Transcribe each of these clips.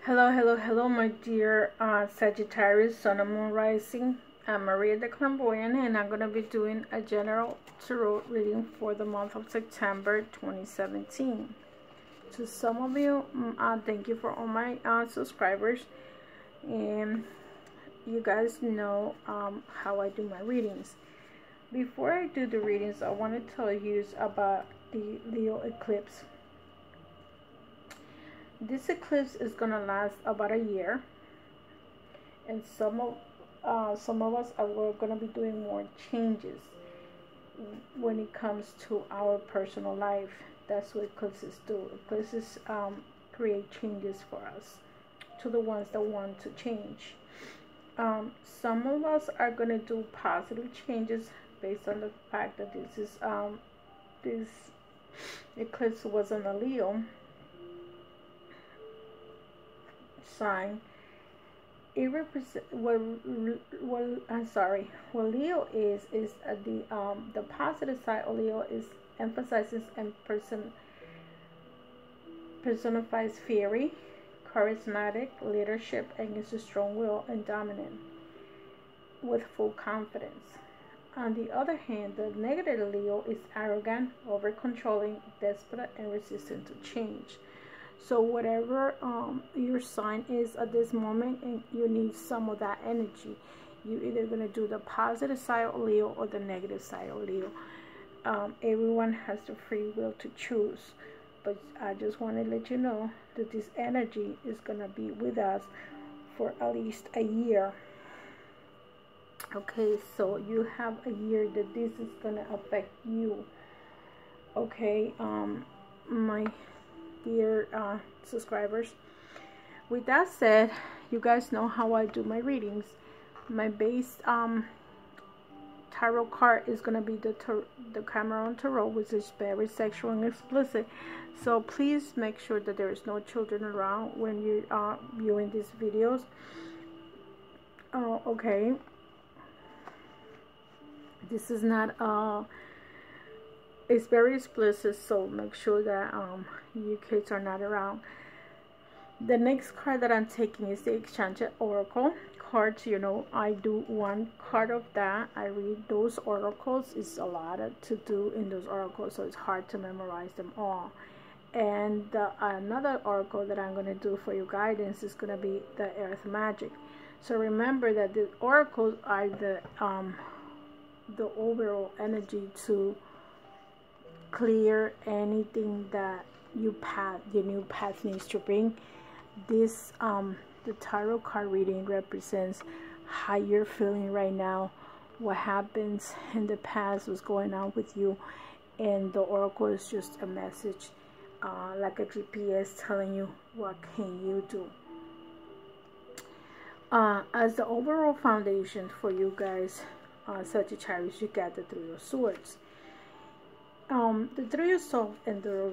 Hello, my dear Sagittarius, Sun and Moon Rising. I'm Maria the Clairvoyant, and I'm going to be doing a general tarot reading for the month of September 2017. To some of you, thank you for all my subscribers, and you guys know how I do my readings. Before I do the readings, I want to tell you about the Leo eclipse. This eclipse is going to last about a year, and some of us are going to be doing more changes when it comes to our personal life. That's what eclipses do. Eclipses create changes for us, to the ones that want to change. Some of us are going to do positive changes based on the fact that this eclipse was in a Leo sign. It represents what Leo is the positive side of Leo is emphasizes and personifies fiery, charismatic leadership, and is a strong will and dominant with full confidence. On the other hand, the negative Leo is arrogant, over controlling, desperate, and resistant to change. So whatever your sign is at this moment, and you need some of that energy, you're either going to do the positive side of Leo or the negative side of Leo. Everyone has the free will to choose, but I just want to let you know that this energy is going to be with us for at least a year. Okay, so you have a year that this is going to affect you. Okay, my dear subscribers, with that said, you guys know how I do my readings. My base tarot card is going to be the Cameron Tarot, which is very sexual and explicit, so please make sure that there is no children around when you are viewing these videos. Okay, this is not it's very explicit, so make sure that your kids are not around. The next card that I'm taking is the Enchanted Oracle cards. You know, I do one card of that. I read those oracles. It's a lot to do in those oracles, so it's hard to memorize them all. And another oracle that I'm going to do for your guidance is going to be the Earth Magic. So remember that the oracles are the overall energy to clear anything that your new path needs to bring. This the tarot card reading represents how you're feeling right now, what happens in the past, what's going on with you, and the oracle is just a message, like a GPS telling you what can you do. As the overall foundation for you guys, Sagittarius, you got the Three of Swords. The Three of Swords in the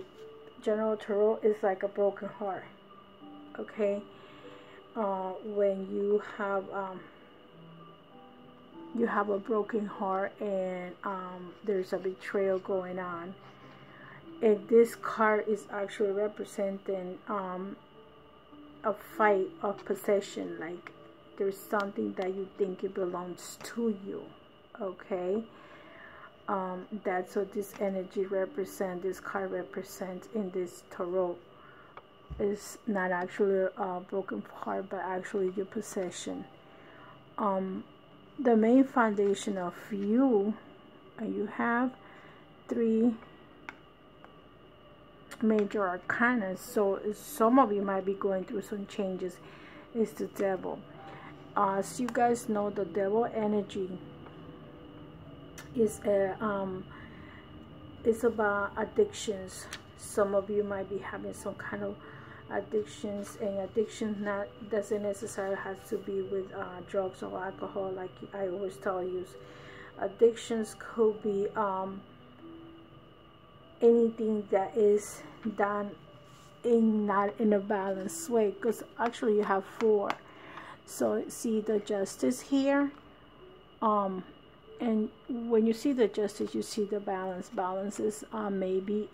general tarot is like a broken heart. Okay, when you have a broken heart and there's a betrayal going on, and this card is actually representing a fight of possession, like there's something that you think it belongs to you. Okay, that's what this energy represents, this card represents in this tarot. Is not actually a broken heart, but actually your possession. The main foundation of you, and you have 3 major arcana, so some of you might be going through some changes, is the Devil. As you guys know, the Devil energy is it's about addictions. Some of you might be having some kind of addictions, and addiction doesn't necessarily have to be with drugs or alcohol. Like I always tell you, addictions could be anything that is done not in a balanced way, because actually you have 4. So see the Justice here, and when you see the Justice, you see the balance. Balance is maybe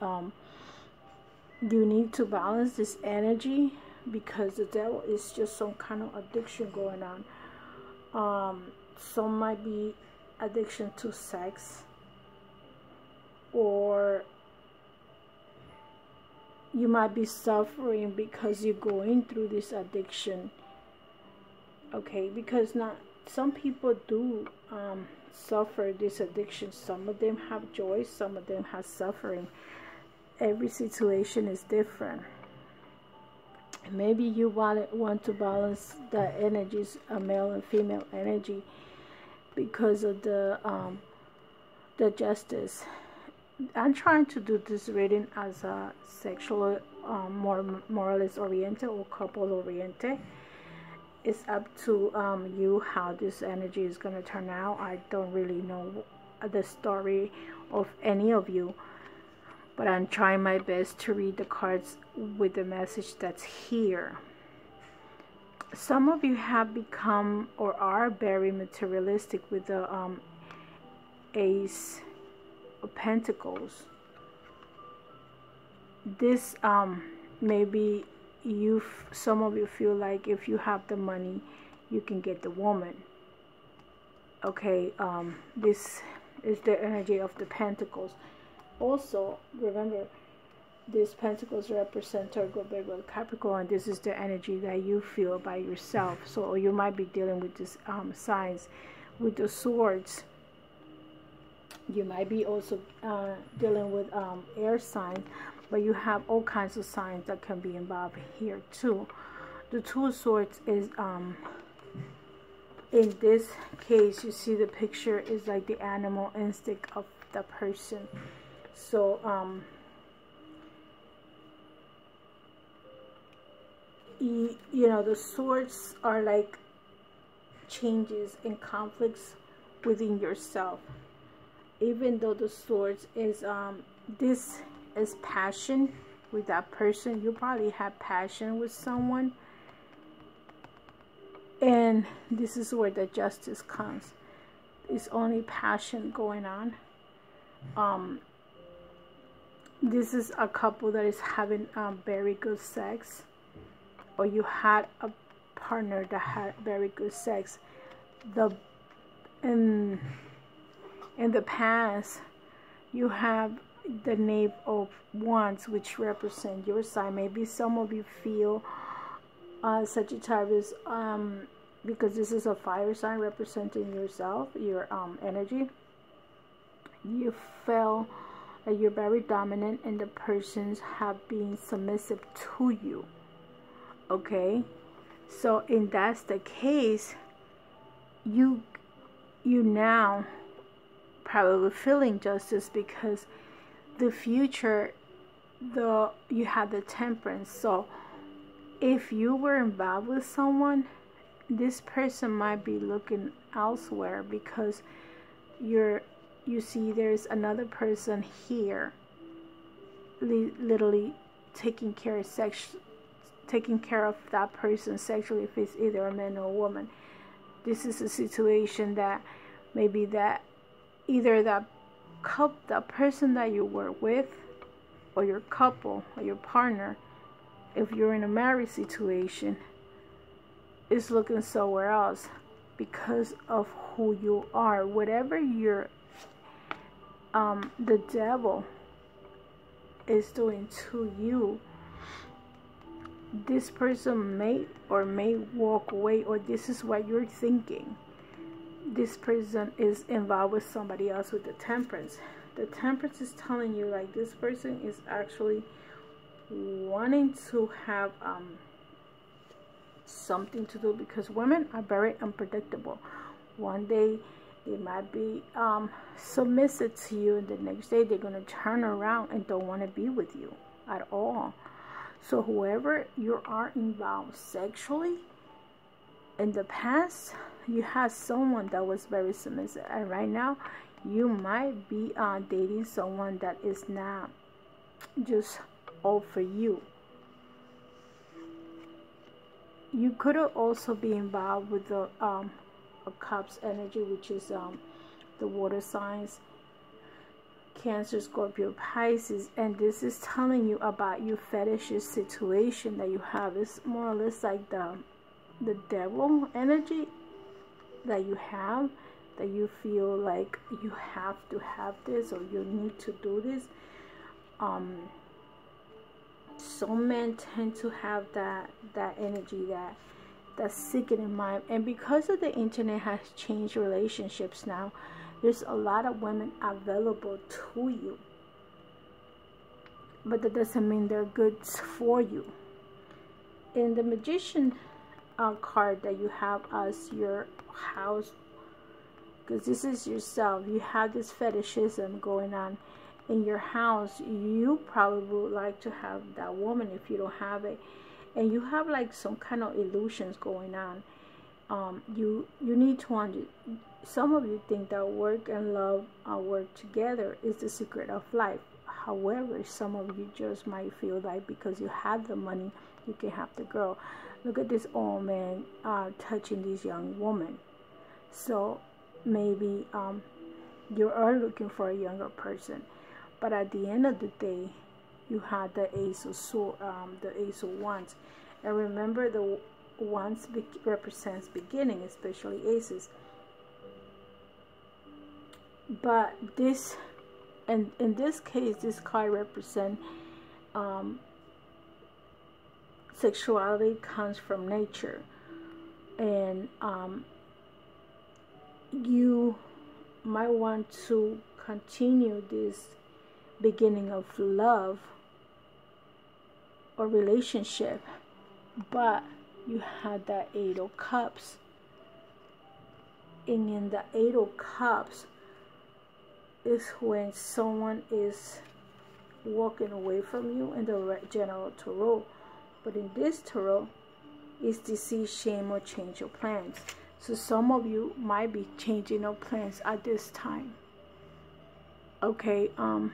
you need to balance this energy because the devil is just some kind of addiction going on. Some might be addiction to sex, or you might be suffering because you're going through this addiction. Okay, because not some people do suffer this addiction. Some of them have joy, some of them have suffering. Every situation is different. Maybe you want to balance the energies, a male and female energy, because of the justice. I'm trying to do this reading as a sexual, more or less oriented or couple oriented. It's up to you how this energy is going to turn out. I don't really know the story of any of you, but I'm trying my best to read the cards with the message that's here. Some of you have become or are very materialistic with the Ace of Pentacles. This maybe some of you feel like if you have the money, you can get the woman. Okay, this is the energy of the Pentacles. Also, remember, these Pentacles represent Virgo, Virgo, Capricorn. This is the energy that you feel by yourself. So you might be dealing with these signs. With the Swords, you might be also dealing with air signs, but you have all kinds of signs that can be involved here too. The Two of Swords is in this case, you see the picture is like the animal instinct of the person. So you know, the swords are like changes and conflicts within yourself. Even though the swords is this is passion with that person, you probably have passion with someone, and this is where the justice comes. It's only passion going on. This is a couple that is having very good sex, or you had a partner that had very good sex. In the past, you have the Knave of Wands, which represent your sign. Maybe some of you feel Sagittarius, because this is a fire sign representing yourself, your energy. You feel that you're very dominant and the persons have been submissive to you. Okay, so if that's the case, you now probably feeling justice, because the future, you have the Temperance. So if you were involved with someone, this person might be looking elsewhere, because you see there's another person here literally taking care of that person sexually, if it's either a man or a woman. This is a situation that maybe that either that person that you were with, or your couple or your partner, if you're in a married situation, is looking somewhere else because of who you are. Whatever you're the devil is doing to you, this person may walk away, or this is what you're thinking. This person is involved with somebody else with the Temperance. The Temperance is telling you like this person is actually wanting to have something to do, because women are very unpredictable. One day they might be submissive to you, and the next day they're going to turn around and don't want to be with you at all. So whoever you are involved sexually, in the past you had someone that was very submissive, and right now you might be dating someone that is not just all for you. You could also be involved with the a Cups energy, which is the water signs. Cancer, Scorpio, Pisces, and this is telling you about your fetishes situation that you have. It's more or less like the devil energy that you have, that you feel like you have to have this or you need to do this. Some men tend to have that energy, that sickening mind, and because of the internet has changed relationships now, there's a lot of women available to you, but that doesn't mean they're good for you. In the Magician card that you have as your house, because this is yourself, you have this fetishism going on in your house. You probably would like to have that woman if you don't have it, and you have like some kind of illusions going on. You need to some of you think that work and love work together is the secret of life. However, some of you just might feel like because you have the money, you can have the girl. Look at this old man touching this young woman. So maybe you are looking for a younger person, but at the end of the day, you had the Ace of Swords, the Ace of Wands, and remember the Wands represents beginning, especially aces. But this, and in this case, this card represents sexuality comes from nature, and you might want to continue this beginning of love or relationship, but you had that Eight of Cups, and in the Eight of Cups is when someone is walking away from you in the general tarot, but in this tarot is deceit, shame, or change your plans. So some of you might be changing your plans at this time. Okay, I'm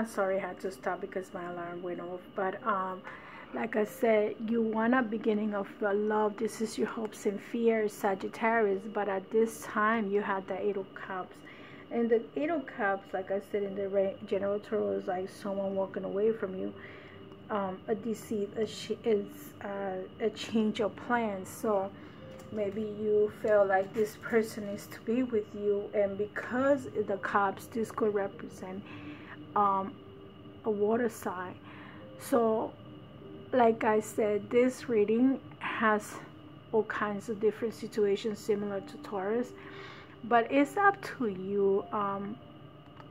sorry I had to stop because my alarm went off, but like I said, you want a beginning of love. This is your hopes and fears, Sagittarius, but at this time you had the Eight of Cups. And the Eight of Cups, like I said in the general tarot, is like someone walking away from you. A deceit is a change of plans. So maybe you feel like this person needs to be with you, and because the Cups, this could represent a water sign. So like I said, this reading has all kinds of different situations similar to Taurus, but it's up to you,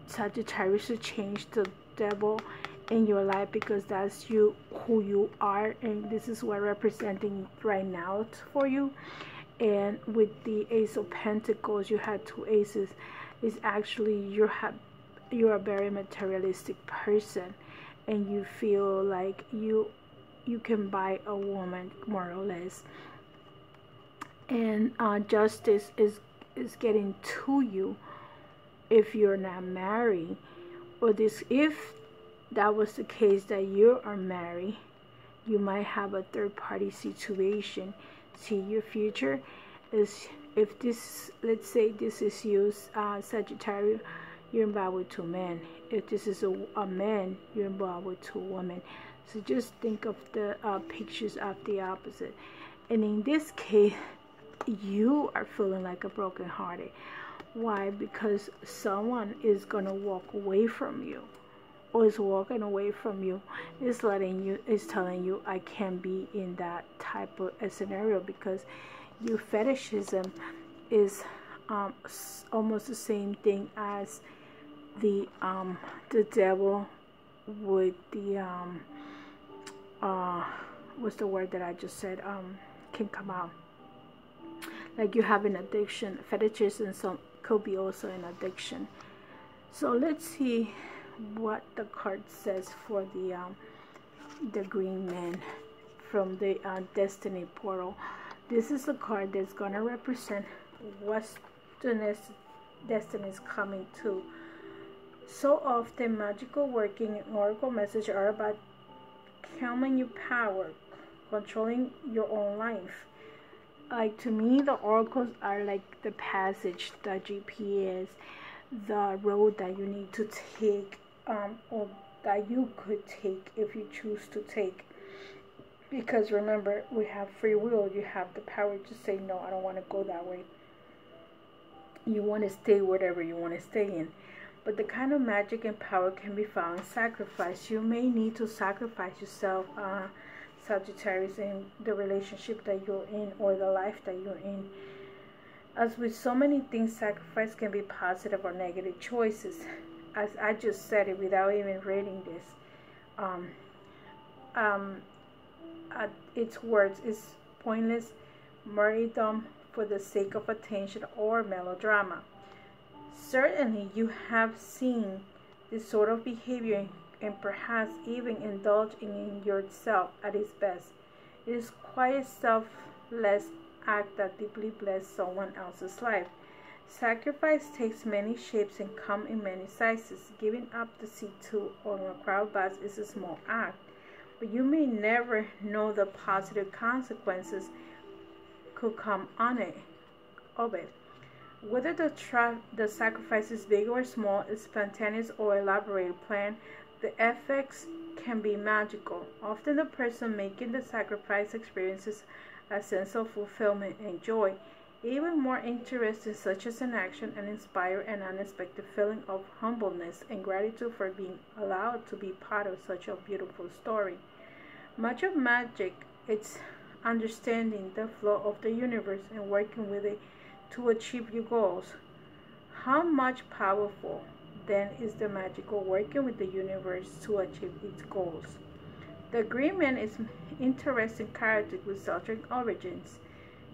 Sagittarius, to change the devil in your life, because that's who you are, and this is what representing right now for you. And with the Ace of Pentacles, you had two aces. Is actually you're a very materialistic person, and you feel like you can buy a woman more or less, and justice is getting to you if you're not married, or this, if that was the case that you are married, you might have a third-party situation. See, your future is, if this, let's say this is you, Sagittarius, you're involved with two men. If this is a man, you're involved with two women. So just think of the pictures of the opposite. And in this case, you are feeling like a broken hearted. Why? Because someone is going to walk away from you, or is walking away from you, is telling you, I can't be in that type of a scenario, because your fetishism is almost the same thing as the devil with the what's the word that I just said can come out. Like you have an addiction, fetishism could be also an addiction. So let's see what the card says for the Green Man from the Destiny Portal. This is a card that's gonna represent what the destiny is coming to. So often, magical working and oracle messages are about calming your power, controlling your own life. Like, to me, the oracles are like the passage, the GPS, the road that you need to take, or that you could take if you choose to take. Because remember, we have free will. You have the power to say, no, I don't want to go that way. You want to stay wherever you want to stay in. But the kind of magic and power can be found in sacrifice. You may need to sacrifice yourself, Sagittarius, in the relationship that you're in or the life that you're in. As with so many things, sacrifice can be positive or negative choices. As I just said it without even reading this. Its words is pointless martyrdom for the sake of attention or melodrama. Certainly you have seen this sort of behavior and perhaps even indulged in yourself at its best. It is quite a selfless act that deeply blesses someone else's life. Sacrifice takes many shapes and comes in many sizes. Giving up the seat to on a crowd bus is a small act, but you may never know the positive consequences could come of it. Whether the sacrifice is big or small, is spontaneous or elaborated plan, the effects can be magical. Often the person making the sacrifice experiences a sense of fulfillment and joy. Even more interesting, such as an action, and inspire an unexpected feeling of humbleness and gratitude for being allowed to be part of such a beautiful story. Much of magic is understanding the flow of the universe and working with it to achieve your goals. How much powerful then is the magical working with the universe to achieve its goals? The green man is an interesting character with Celtic origins.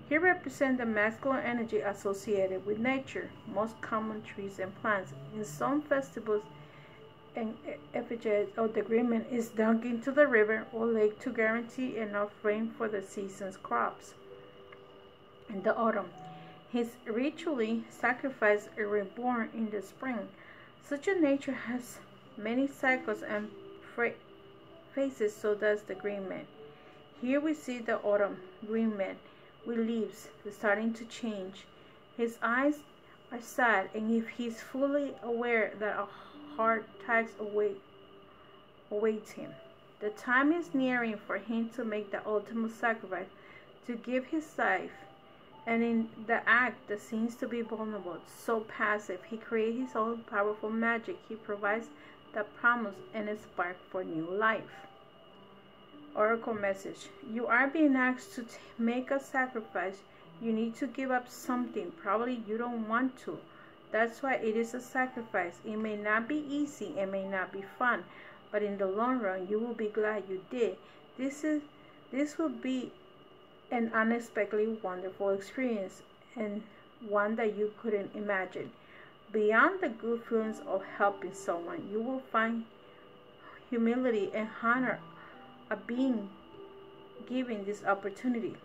He represents the masculine energy associated with nature, most common trees and plants. In some festivals, an effigy of the green man is dunked into the river or lake to guarantee enough rain for the season's crops. In the autumn, his ritually sacrifice is reborn in the spring. Such a nature has many cycles and phases, so does the green man. Here we see the autumn green man with leaves starting to change. His eyes are sad, and if he is fully aware that a hard task awaits him, the time is nearing for him to make the ultimate sacrifice, to give his life. And in the act that seems to be vulnerable, so passive, he creates his own powerful magic. He provides the promise and a spark for new life. Oracle message. You are being asked to make a sacrifice. You need to give up something. Probably you don't want to. That's why it is a sacrifice. It may not be easy. It may not be fun. But in the long run, you will be glad you did. This will be an unexpectedly wonderful experience, and one that you couldn't imagine. Beyond the good feelings of helping someone, you will find humility and honor of being given this opportunity.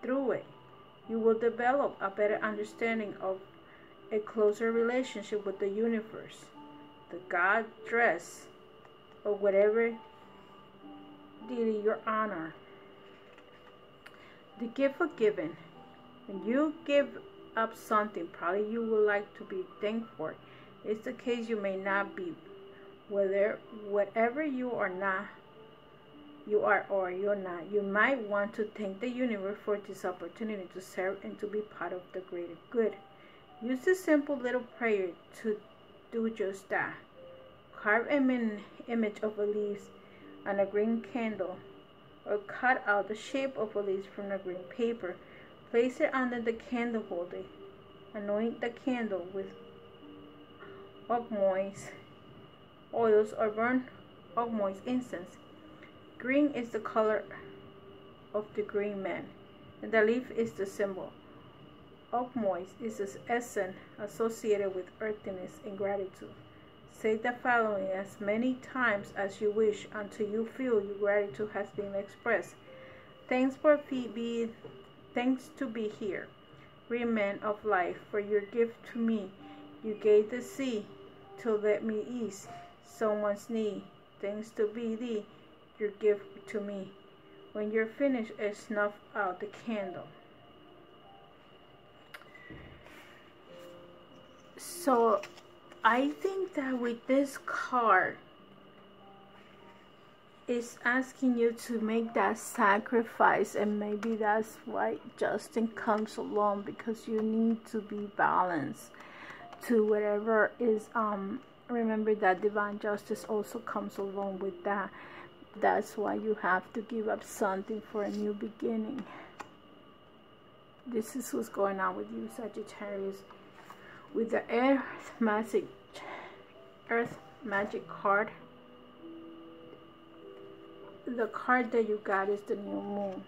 Through it, you will develop a better understanding of a closer relationship with the universe, the God dress, or whatever deity you honor. The gift of giving. When you give up something probably you would like to be thanked for, it's the case you may not be. Whatever you are or you're not, you might want to thank the universe for this opportunity to serve and to be part of the greater good. Use this simple little prayer to do just that. Carve an image of a leaf on a green candle, or cut out the shape of a leaf from a green paper. Place it under the candle holder. Anoint the candle with ogmois oils or burn ogmois incense. Green is the color of the green man, and the leaf is the symbol. Ogmois is the essence associated with earthiness and gratitude. Say the following as many times as you wish until you feel your gratitude has been expressed. Thanks to be here, green man of life, for your gift to me. You gave the sea to let me ease someone's need. Thanks to be thee, your gift to me. When you're finished, snuff out the candle. So I think that with this card, it's asking you to make that sacrifice, and maybe that's why Justin comes along, because you need to be balanced to whatever is remember that divine justice also comes along with that. That's why you have to give up something for a new beginning. This is what's going on with you, Sagittarius. With the earth magic card, the card that you got is the new moon.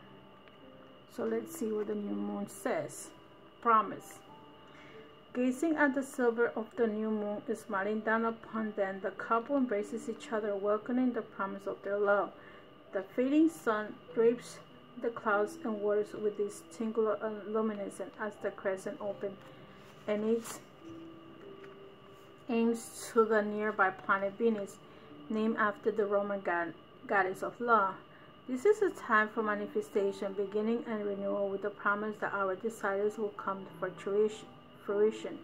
So let's see what the new moon says. Promise. Gazing at the silver of the new moon, smiling down upon them, the couple embraces each other, welcoming the promise of their love. The fading sun drapes the clouds and waters with its singular luminescence as the crescent opens, and it aims to the nearby planet Venus, named after the Roman goddess of love. This is a time for manifestation, beginning and renewal, with the promise that our desires will come for fruition.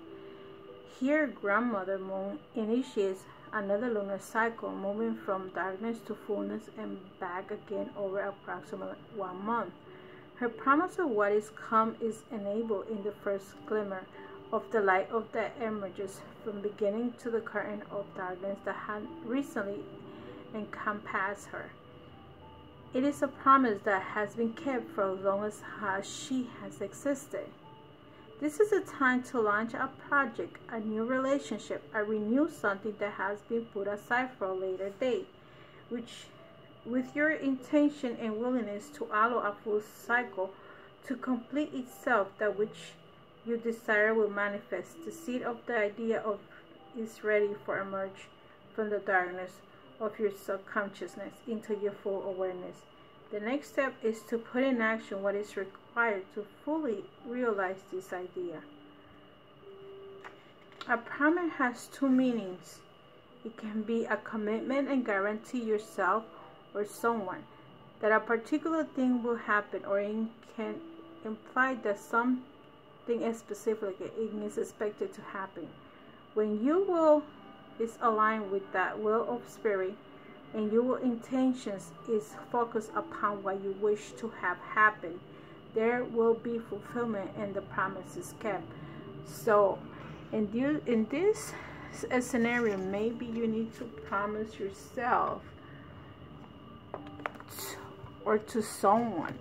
Here, Grandmother Moon initiates another lunar cycle, moving from darkness to fullness and back again over approximately 1 month. Her promise of what is come is enabled in the first glimmer of the light that emerges from beginning to the curtain of darkness that had recently encompassed her. It is a promise that has been kept for as long as she has existed. This is a time to launch a project, a new relationship, or renew something that has been put aside for a later date, which, with your intention and willingness to allow a full cycle to complete itself, that which you desire will manifest. The seed of the idea of is ready for emerge from the darkness of your subconsciousness into your full awareness. The next step is to put in action what is required to fully realize this idea. A promise has two meanings. It can be a commitment and guarantee yourself or someone that a particular thing will happen, or it can imply that something specific is expected to happen. When your will is aligned with that will of spirit, and your intentions is focused upon what you wish to have happen, there will be fulfillment and the promise is kept. So in this scenario, maybe you need to promise yourself or to someone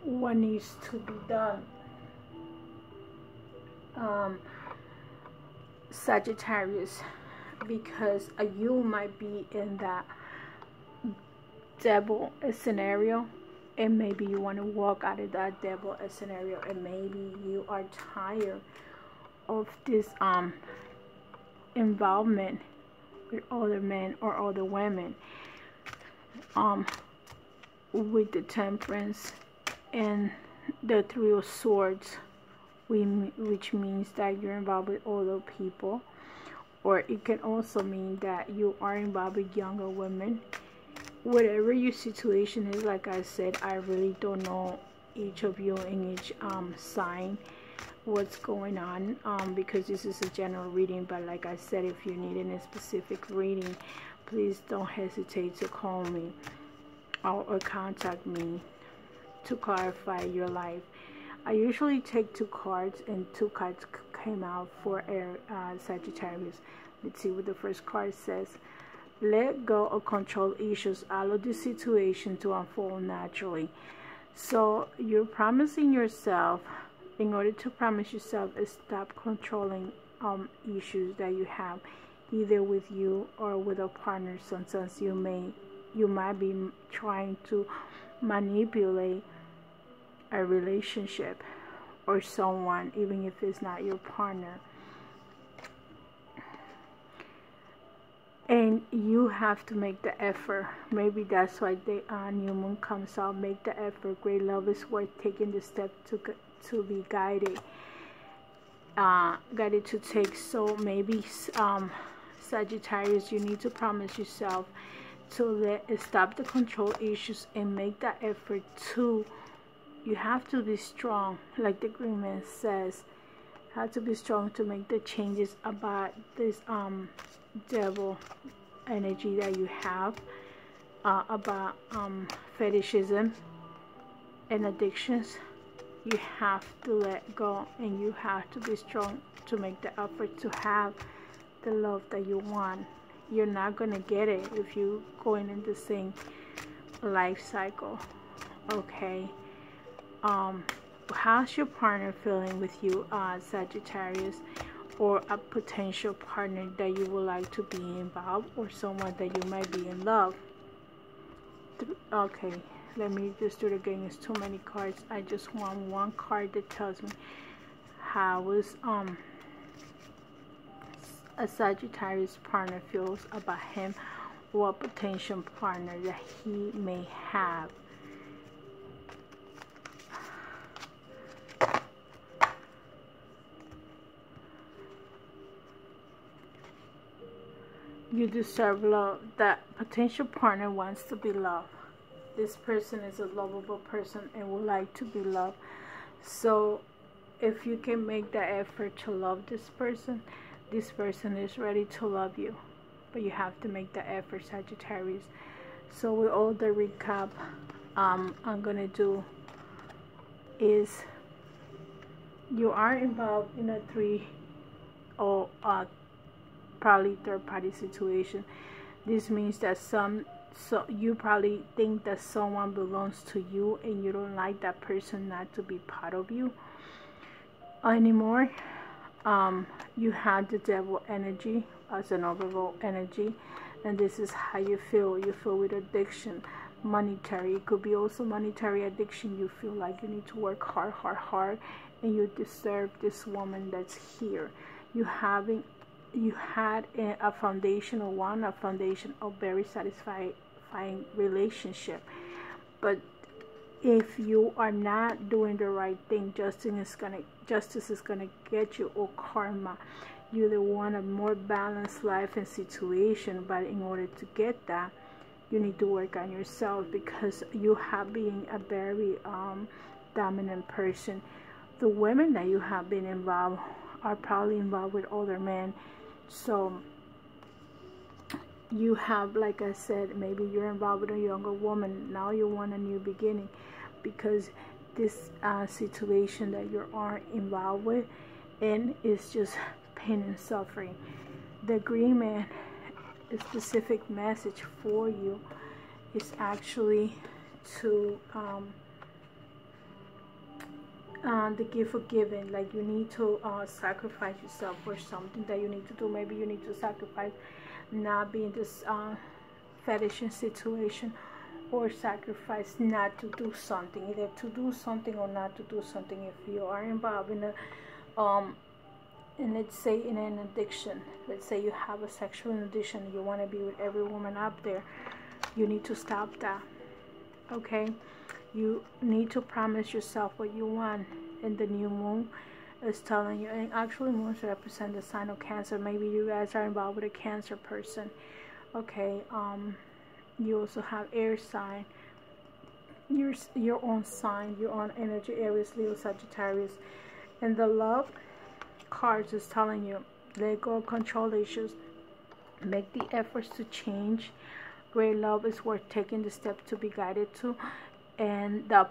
what needs to be done. Sagittarius, because you might be in that devil scenario, and maybe you want to walk out of that devil scenario, and maybe you are tired of this involvement with other men or other women, with the Temperance and the Three of Swords, which means that you're involved with older people, or it can also mean that you are involved with younger women. Whatever your situation is, like I said, I really don't know each of you in each sign what's going on, because this is a general reading. But like I said, if you need any specific reading, please don't hesitate to call me or contact me to clarify your life. I usually take 2 cards, and 2 cards came out for Sagittarius. Let's see what the first card says. Let go of control issues. Allow the situation to unfold naturally. So you're promising yourself, in order to promise yourself, is stop controlling issues that you have, either with you or with a partner. Sometimes you might be trying to manipulate a relationship or someone, even if it's not your partner. And you have to make the effort. Maybe that's why the new moon comes out. Make the effort. Great love is worth taking the step to be guided to take. So maybe Sagittarius, you need to promise yourself to stop the control issues and make that effort to. You have to be strong, like the agreement says. Have to be strong to make the changes about this devil energy that you have, about fetishism and addictions. You have to let go, and you have to be strong to make the effort to have the love that you want. You're not gonna get it if you're going in the same life cycle. Okay. How's your partner feeling with you, Sagittarius? Or a potential partner that you would like to be involved, or someone that you might be in love. Okay, let me just do it again. It's too many cards. I just want one card that tells me how is a Sagittarius partner feels about him, or a potential partner that he may have. You deserve love. That potential partner wants to be loved. This person is a lovable person and would like to be loved. So if you can make the effort to love this person is ready to love you. But you have to make the effort, Sagittarius. So with all the recap I'm gonna do is, you are involved in a 3 or probably third-party situation. This means that you probably think that someone belongs to you, and you don't like that person not to be part of you anymore. You have the devil energy as an overall energy, and this is how you feel. You feel with addiction, monetary. It could be also monetary addiction. You feel like you need to work hard, and you deserve this woman that's here. You had a foundation of very satisfying relationship, but if you are not doing the right thing, justice is gonna get you, or karma. You want a more balanced life and situation, but in order to get that, you need to work on yourself, because you have been a very dominant person. The women that you have been involved are probably involved with other men. So you have, like I said, maybe you're involved with a younger woman. Now you want a new beginning, because this situation that you are involved with, and it's just pain and suffering. The agreement, a specific message for you, is actually to the gift of giving. Like, you need to sacrifice yourself for something that you need to do. Maybe you need to sacrifice not being this fetish situation, or sacrifice not to do something, either to do something or not to do something. If you are involved in a and let's say in an addiction, let's say you have a sexual addiction, you want to be with every woman out there, you need to stop that. Okay, you need to promise yourself what you want. And the new moon is telling you, and actually moons represent the sign of Cancer. Maybe you guys are involved with a Cancer person. Okay, you also have air sign, your own sign, your own energy, Aries, Leo, Sagittarius. And the love cards is telling you, let go of control issues, make the efforts to change. Great love is worth taking the step to be guided to. And the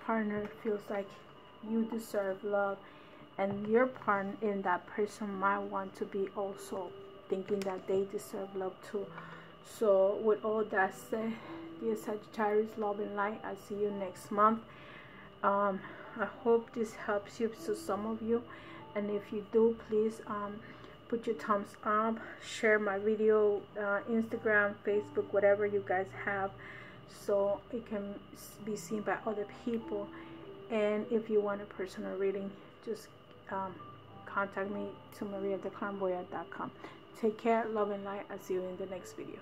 partner feels like you deserve love, and your partner and that person might want to be also thinking that they deserve love too. So with all that said, dear Sagittarius, love and light, I'll see you next month. I hope this helps you, to some of you, and if you do, please put your thumbs up, share my video, Instagram, Facebook, whatever you guys have, so it can be seen by other people. And if you want a personal reading, just contact me to maria@declarmboya.com. Take care, love and light. I'll see you in the next video.